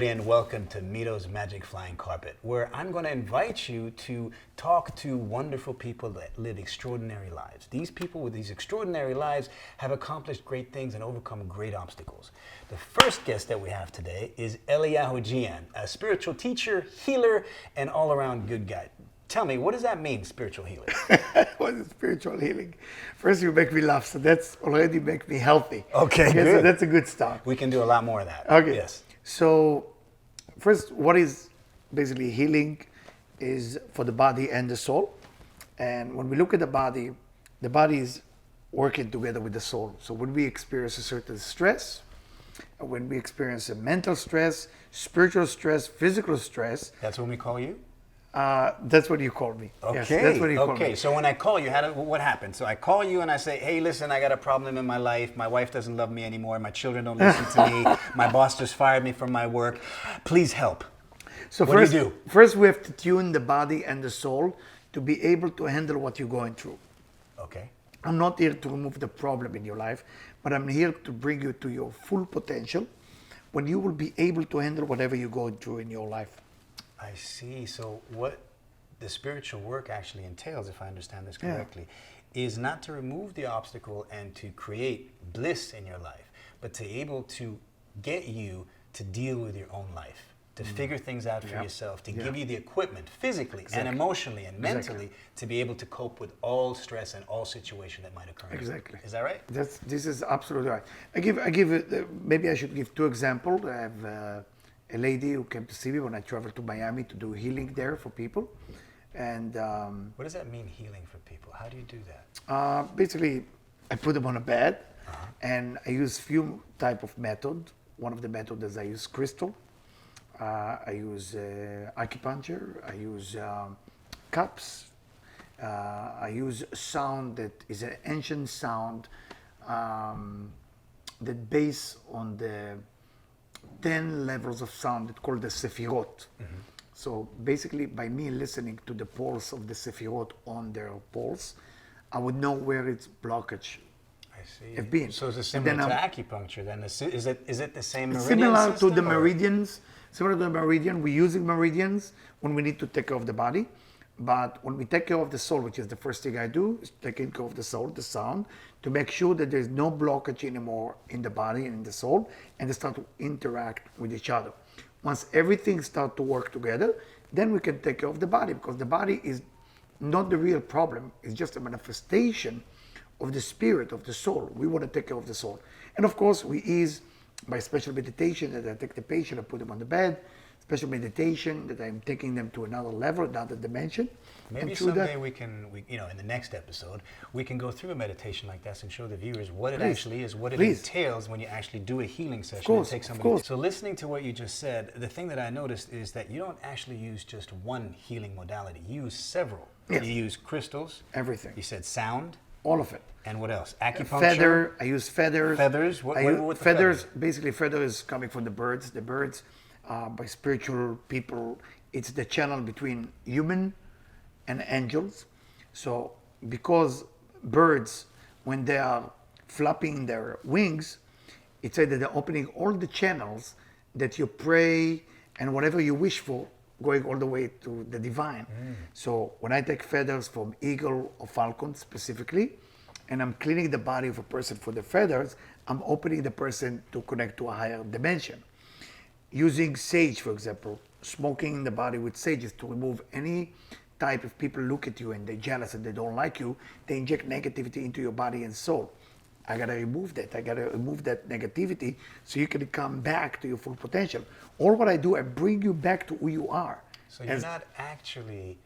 everybody, and welcome to Mito's Magic Flying Carpet, where I'm going to invite you to talk to wonderful people that live extraordinary lives. These people with these extraordinary lives have accomplished great things and overcome great obstacles. The first guest that we have today is Eliyahu Jian, a spiritual teacher, healer, and all-around good guy. Tell me, what does that mean, spiritual healing? What is spiritual healing? First, you make me laugh, so that's already make me healthy. Okay, good. So that's a good start. We can do a lot more of that. Okay. Yes. So, first, what is basically healing is for the body and the soul. And when we look at the body is working together with the soul. So when we experience a certain stress, when we experience a mental stress, spiritual stress, physical stress. That's when we call you? That's what you call me. Okay. Yes, that's what you call me. Okay. So when I call you, what happens? So I call you and I say, hey, listen, I got a problem in my life. My wife doesn't love me anymore. My children don't listen to me. My boss just fired me from my work. Please help. So what do you do? First, we have to tune the body and the soul to be able to handle what you're going through. Okay. I'm not here to remove the problem in your life, but I'm here to bring you to your full potential when you will be able to handle whatever you're going through in your life. I see. So what the spiritual work actually entails, if I understand this correctly, is not to remove the obstacle and to create bliss in your life, but to able to get you to deal with your own life, to figure things out for yourself, to give you the equipment physically and emotionally and mentally to be able to cope with all stress and all situation that might occur. Exactly. Is that right? This is absolutely right. Maybe I should give two examples. I have a lady who came to see me when I traveled to Miami to do healing there for people. And what does that mean, healing for people? How do you do that? basically, I put them on a bed and I use few type of method. One of the methods is I use crystal. I use acupuncture. I use cups. I use sound that is an ancient sound that based on the 10 levels of sound that called the Sefirot. So basically, by me listening to the pulse of the Sefirot on their pulse, I would know where its blockage have been. So is it similar to acupuncture then? Is it the same meridian Similar system, to the meridians. Similar to the meridian. We're using meridians when we need to take care of the body. But when we take care of the soul, which is the first thing I do, is taking care of the soul, the sound, to make sure that there's no blockage anymore in the body and in the soul, and they start to interact with each other. Once everything starts to work together, then we can take care of the body, because the body is not the real problem. It's just a manifestation of the spirit, of the soul. We want to take care of the soul. And of course, we ease by special meditation that I take the patient, I put them on the bed, special meditation that I'm taking them to another level, another dimension. Maybe someday we in the next episode, we can go through a meditation like this and show the viewers what it actually is, what it entails when you actually do a healing session and take somebody. So listening to what you just said, the thing that I noticed is that you don't actually use just one healing modality. You use several. Yes. You use crystals. Everything. You said sound. All of it. And what else? Acupuncture. Feather. I use feathers. Feathers. What feathers? feathers? Basically, feather is coming from the birds. The birds, by spiritual people, it's the channel between human and angels. So, because birds, when they are flapping their wings, it said that they're opening all the channels that you pray and whatever you wish for, going all the way to the divine. So when I take feathers from eagle or falcon specifically, and I'm cleaning the body of a person for the feathers, I'm opening the person to connect to a higher dimension. Using sage, for example, smoking the body with sage is to remove any type of people look at you and they're jealous and they don't like you, they inject negativity into your body and soul. I gotta remove that. I gotta remove that negativity so you can come back to your full potential. All what I do, I bring you back to who you are. So you're not actually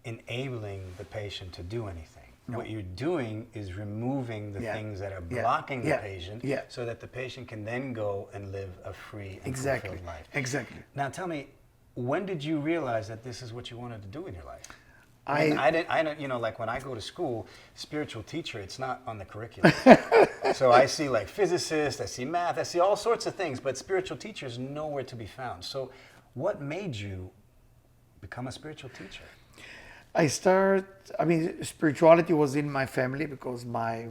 enabling the patient to do anything. No. What you're doing is removing the things that are blocking the patient so that the patient can then go and live a free and fulfilled life. Exactly. Now tell me, when did you realize that this is what you wanted to do in your life? I didn't, like when I go to school, spiritual teacher, it's not on the curriculum. So I see like physicists, I see math, I see all sorts of things, but spiritual teacher is nowhere to be found. So what made you become a spiritual teacher? Spirituality was in my family because my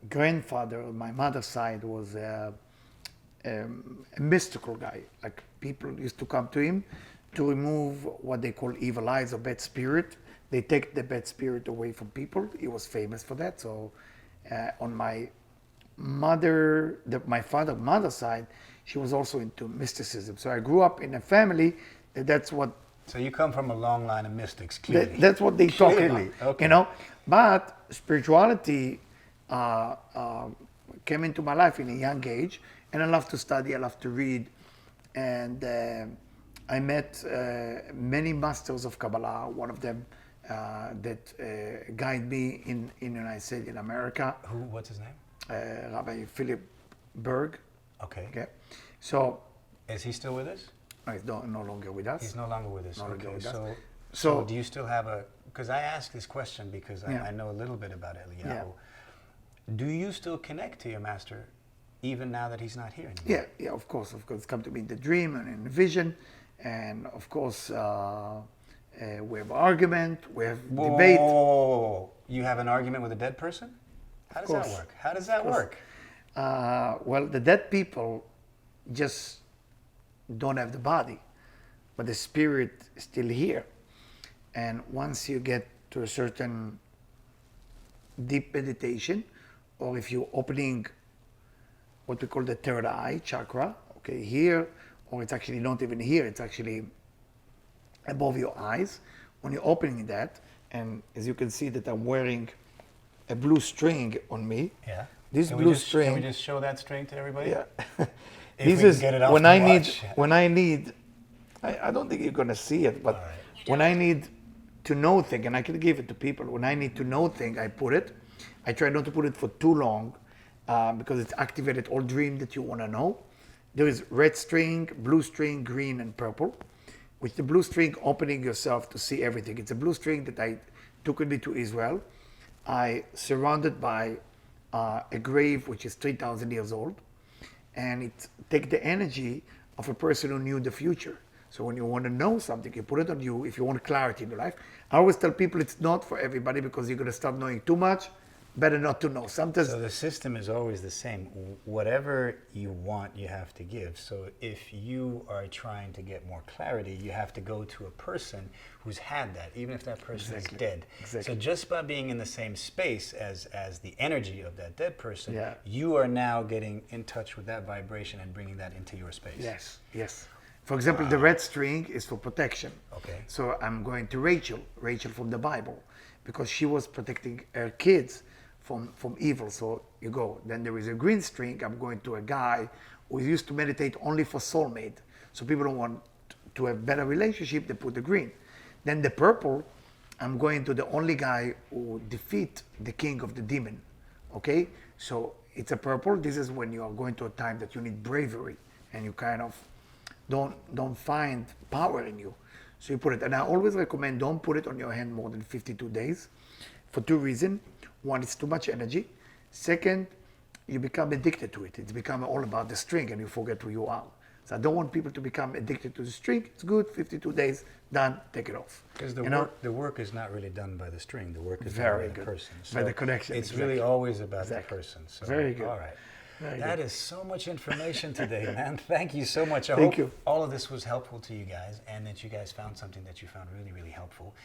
grandfather on my mother's side was a a mystical guy. Like people used to come to him to remove what they call evil eyes or bad spirit. They take the bad spirit away from people. He was famous for that. So on my mother's side, she was also into mysticism. So I grew up in a family that's what. So you come from a long line of mystics, clearly. That's what they talk Clearly, about, okay. you know. But spirituality came into my life in a young age, and I love to study, I love to read, and I met many masters of Kabbalah. One of them that guided me in the United States, in America. What's his name? Rabbi Philip Berg. Okay. Okay. So Is he still with us? he's no longer with us. He's no longer with us. No longer Okay. with us. So So- do you still have a? Because I asked this question because Yeah. I know a little bit about Eliyahu. Yeah. Do you still connect to your master, even now that he's not here anymore? Yeah, of course. Come to me in the dream and in the vision, and of course we have argument, we have Whoa, debate. whoa, whoa, whoa, whoa. You have an argument with a dead person? How does that course. work? How does that work? Well, the dead people just don't have the body, but the spirit is still here. And once you get to a certain deep meditation, or if you're opening what we call the third eye chakra, okay, here, or it's actually not even here, it's actually above your eyes. When you're opening that, and as you can see that I'm wearing a blue string on me. Yeah. This Can blue we just, string. Can we just show that string to everybody? Yeah. If This we can is get it off when the I need watch. when I need I don't think you're gonna see it, but All right. when I need to know thing, and I can give it to people, when I need to know thing, I put it. I try not to put it for too long because it's activated all dream that you want to know. There is red string, blue string, green, and purple. With the blue string, opening yourself to see everything. It's a blue string that I took with me to Israel. I surrounded by a grave which is 3,000 years old, and it take the energy of a person who knew the future. So when you want to know something, you put it on you. If you want clarity in your life, I always tell people it's not for everybody because you're going to start knowing too much. Better not to know. Sometimes So the system is always the same. Whatever you want, you have to give. So if you are trying to get more clarity, you have to go to a person who's had that, even if that person is dead. Exactly. So just by being in the same space as the energy of that dead person, Yeah. you are now getting in touch with that vibration and bringing that into your space. Yes. For example, the red string is for protection. Okay. So I'm going to Rachel from the Bible, because she was protecting her kids from evil. So you go. Then there is a green string. I'm going to a guy who used to meditate only for soulmate. So people don't want to have better relationship, they put the green. Then the purple, I'm going to the only guy who defeat the king of the demon. Okay? So it's a purple. This is when you are going to a time that you need bravery and you kind of don't find power in you. So you put it. And I always recommend don't put it on your hand more than 52 days for two reasons. One, it's too much energy. Second, you become addicted to it. It's become all about the string and you forget who you are. So I don't want people to become addicted to the string. It's good, 52 days, done, take it off. Because You the work is not really done by the string. The work is Very done by good. the person. By the connection, It's exactly. really always about Exactly. the person. So, Very good. All right. Very That good. is so much information today, man. Thank you so much. I Thank hope you. all of this was helpful to you guys and that you guys found something that you found really, really helpful.